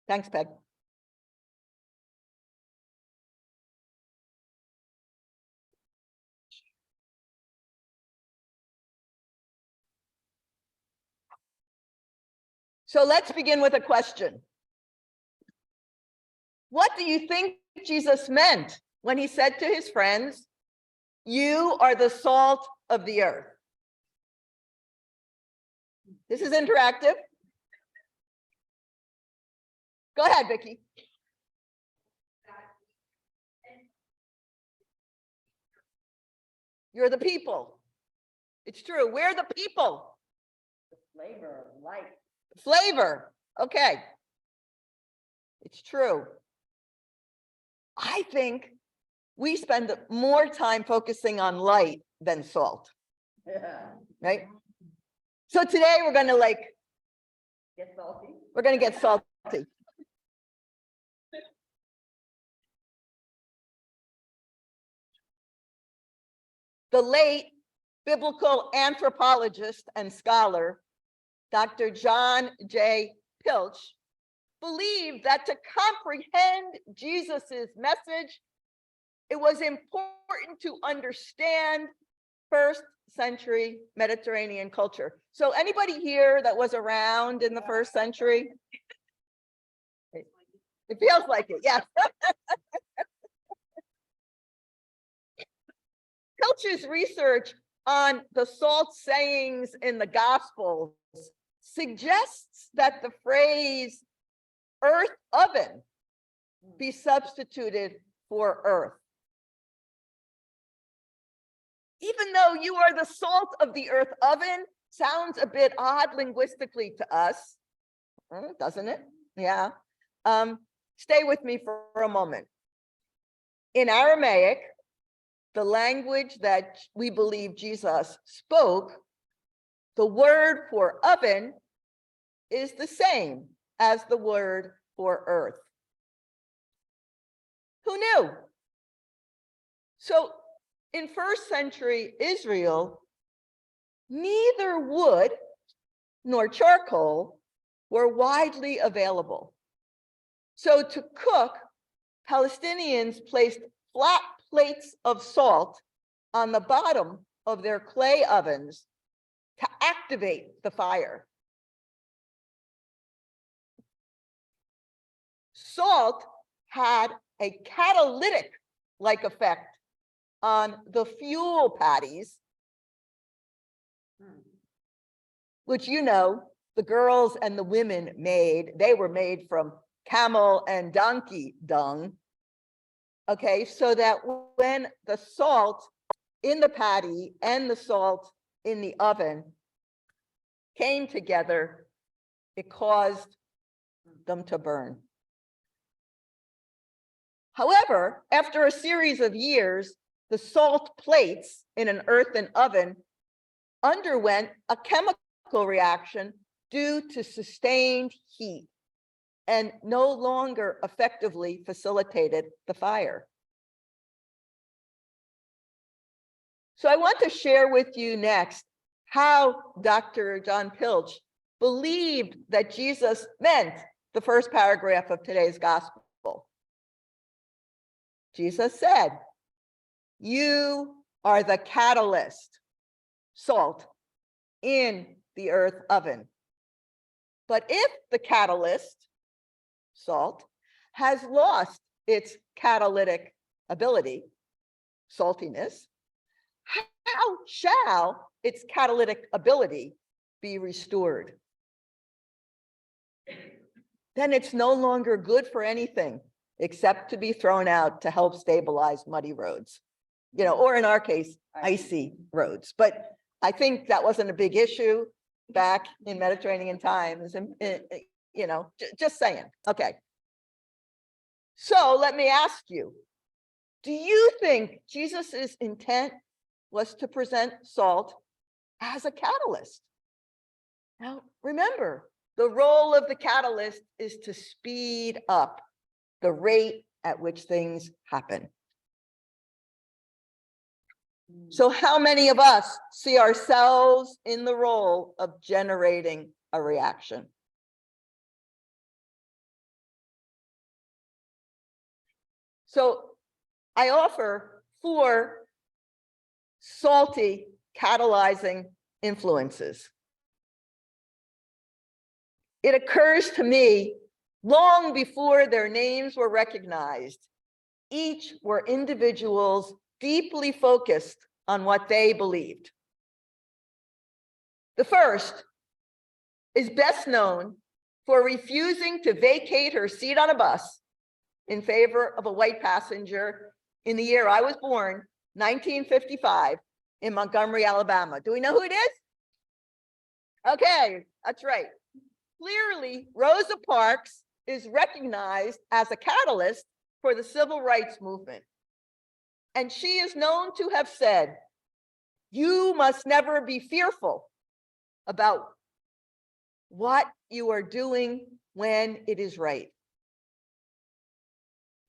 Thanks, Peg. So let's begin with a question. What do you think Jesus meant when he said to his friends, "You are the salt of the earth"? This is interactive. Go ahead, Vicki. You're the people. It's true. We're the people. The flavor of life. Flavor. Okay. It's true. I think we spend more time focusing on light than salt. Yeah. Right? So today we're going to get salty. We're going to get salty. The late biblical anthropologist and scholar, Dr. John J. Pilch, believed that to comprehend Jesus's message, it was important to understand first century Mediterranean culture. So anybody here that was around in the first century? It feels like it, yes. Pilch's research on the salt sayings in the Gospels suggests that the phrase earth oven be substituted for earth. Even though you are the salt of the earth oven sounds a bit odd linguistically to us, doesn't it? Yeah. Stay with me for a moment. In Aramaic, the language that we believe Jesus spoke, the word for oven is the same as the word for earth. Who knew? So in first century Israel, neither wood nor charcoal were widely available. So to cook, Palestinians placed flat plates of salt on the bottom of their clay ovens to activate the fire. Salt had a catalytic-like effect on the fuel patties, which the girls and the women made. They were made from camel and donkey dung. Okay, so that when the salt in the patty and the salt in the oven came together, it caused them to burn. However, after a series of years, the salt plates in an earthen oven underwent a chemical reaction due to sustained heat and no longer effectively facilitated the fire. So I want to share with you next how Dr. John Pilch believed that Jesus meant the first paragraph of today's gospel. Jesus said, "You are the catalyst, salt, in the earth oven. But if the catalyst, salt, has lost its catalytic ability, saltiness, how shall its catalytic ability be restored? Then it's no longer good for anything except to be thrown out to help stabilize muddy roads, or in our case, icy roads. But I think that wasn't a big issue back in Mediterranean times, and just saying. Okay. So let me ask you, do you think Jesus's intent was to present salt as a catalyst? Now, remember, the role of the catalyst is to speed up the rate at which things happen. So how many of us see ourselves in the role of generating a reaction? So I offer 4 salty catalyzing influences. It occurs to me long before their names were recognized. Each were individuals deeply focused on what they believed. The first is best known for refusing to vacate her seat on a bus in favor of a white passenger in the year I was born, 1955, in Montgomery, Alabama. Do we know who it is? Okay, that's right. Clearly, Rosa Parks is recognized as a catalyst for the civil rights movement. And she is known to have said, "You must never be fearful about what you are doing when it is right."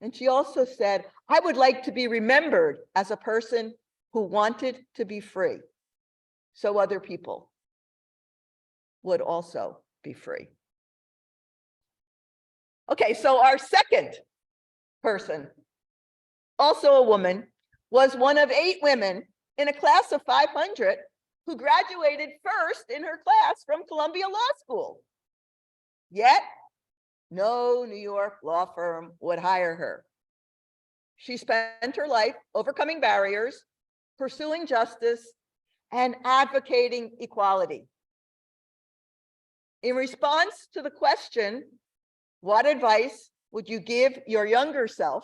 And she also said, "I would like to be remembered as a person who wanted to be free, so other people would also be free." Okay, so our second person, also a woman, was one of 8 women in a class of 500 who graduated first in her class from Columbia Law School. Yet, no New York law firm would hire her. She spent her life overcoming barriers, pursuing justice, and advocating equality. In response to the question, what advice would you give your younger self?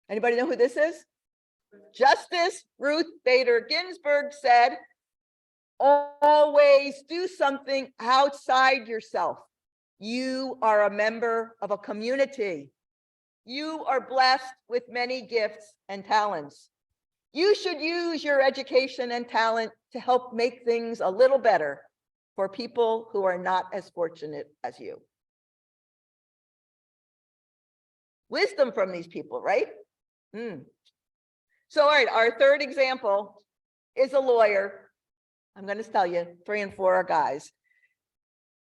Anybody know who this is? Justice Ruth Bader Ginsburg said, "Always do something outside yourself. You are a member of a community. You are blessed with many gifts and talents. You should use your education and talent to help make things a little better for people who are not as fortunate as you." Wisdom from these people, right? So, all right, our third example is a lawyer. I'm going to tell you, 3 and 4 are guys.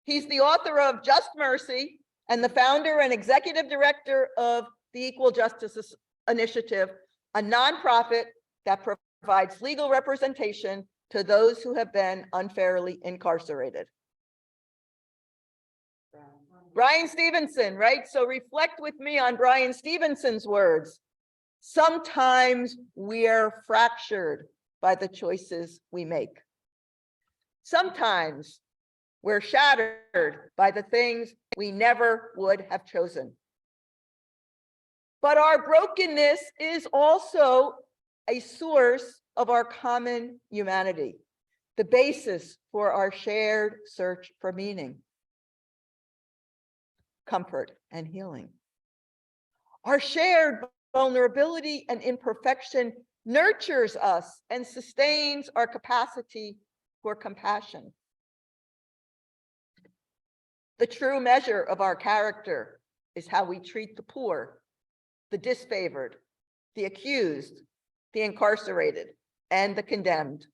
He's the author of Just Mercy and the founder and executive director of the Equal Justice Initiative, a nonprofit that provides legal representation to those who have been unfairly incarcerated. Brian Stevenson, right? So reflect with me on Brian Stevenson's words. Sometimes we're fractured by the choices we make. Sometimes we're shattered by the things we never would have chosen. But our brokenness is also a source of our common humanity, the basis for our shared search for meaning, comfort, and healing. Our shared vulnerability and imperfection nurtures us and sustains our capacity for compassion. The true measure of our character is how we treat the poor, the disfavored, the accused, the incarcerated, and the condemned.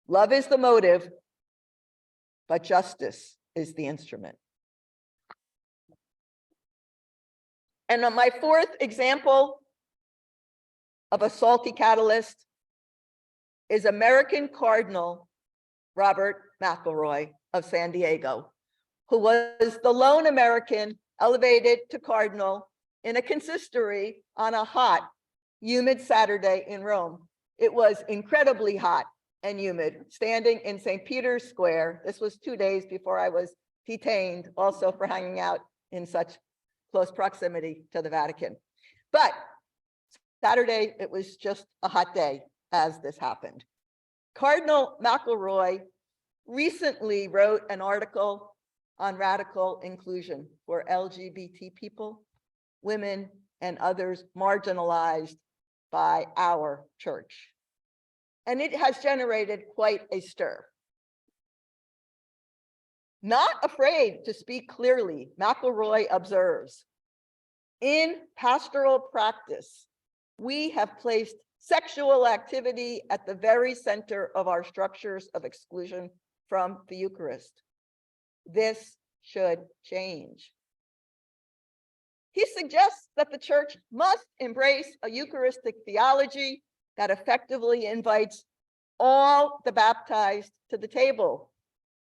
Love is the motive, but justice is the instrument. And my fourth example of a salty catalyst is American Cardinal Robert McElroy of San Diego, who was the lone American elevated to cardinal in a consistory on a hot, humid Saturday in Rome. It was incredibly hot and humid, standing in St. Peter's Square. This was 2 days before I was detained, also for hanging out in such close proximity to the Vatican. But Saturday, it was just a hot day as this happened. Cardinal McElroy recently wrote an article on radical inclusion for LGBT people, women, and others marginalized by our church. And it has generated quite a stir. Not afraid to speak clearly, McElroy observes, "In pastoral practice, we have placed sexual activity at the very center of our structures of exclusion from the Eucharist. This should change." He suggests that the church must embrace a Eucharistic theology that effectively invites all the baptized to the table,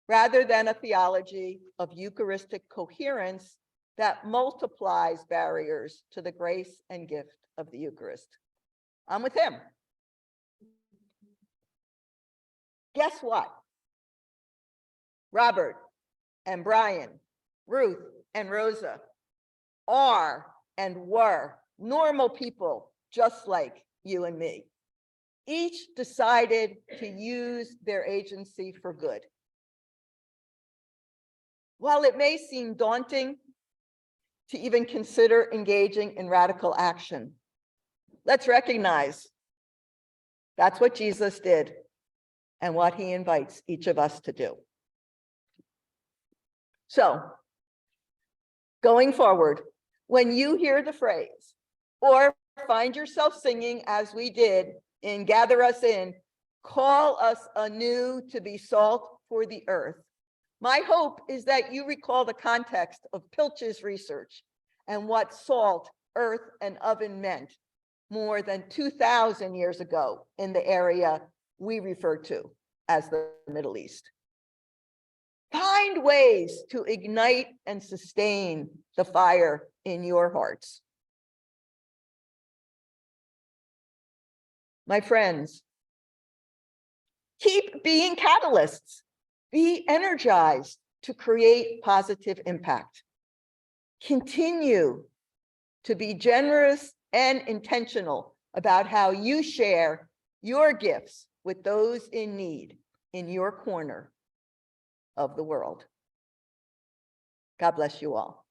rather than a theology of Eucharistic coherence that multiplies barriers to the grace and gift of the Eucharist. I'm with him. Guess what? Robert and Brian, Ruth and Rosa are and were normal people just like you and me. Each decided to use their agency for good. While it may seem daunting to even consider engaging in radical action, let's recognize that's what Jesus did and what he invites each of us to do. So, going forward, when you hear the phrase or find yourself singing as we did in Gather Us In, call us anew to be salt for the earth, my hope is that you recall the context of Pilch's research and what salt, earth, and oven meant more than 2,000 years ago in the area we refer to as the Middle East. Find ways to ignite and sustain the fire in your hearts. My friends, keep being catalysts. Be energized to create positive impact. Continue to be generous and intentional about how you share your gifts with those in need in your corner of the world. God bless you all.